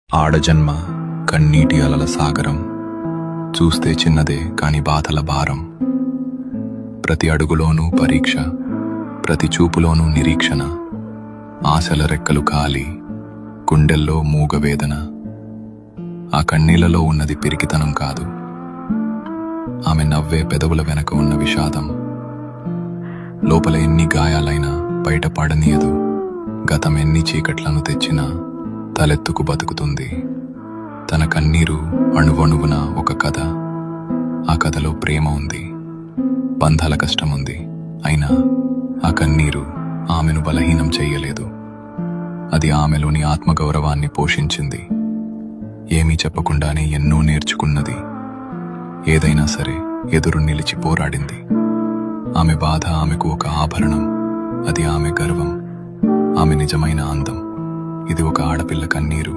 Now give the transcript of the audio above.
ఆడజన్మ కన్నీటి అలల సాగరం, చూస్తే చిన్నదే కాని బాధల భారం. ప్రతి అడుగులోనూ పరీక్ష, ప్రతి చూపులోనూ నిరీక్షణ. ఆశల రెక్కలు కాలి, గుండెల్లో మూగవేదన. ఆ కన్నీళ్లలో ఉన్నది పిరికితనం కాదు, ఆమె నవ్వే పెదవుల వెనక ఉన్న విషాదం. లోపల ఎన్ని గాయాలైనా బయట పడనీయదు, గతం ఎన్ని చీకట్లను తెచ్చినా తలెత్తుకు బతుకుతుంది. తన కన్నీరు అణువణువున ఒక కథ. ఆ కథలో ప్రేమ ఉంది, బంధాల కష్టముంది. అయినా ఆ కన్నీరు ఆమెను బలహీనం చెయ్యలేదు. అది ఆమెలోని ఆత్మగౌరవాన్ని పోషించింది. ఏమీ చెప్పకుండానే ఎన్నో నేర్చుకున్నది. ఏదైనా సరే ఎదురు నిలిచి పోరాడింది. ఆమె బాధ ఆమెకు ఒక ఆభరణం. అది ఆమె గర్వం, ఆమె నిజమైన అందం. ఇది ఒక ఆడపిల్ల కన్నీరు.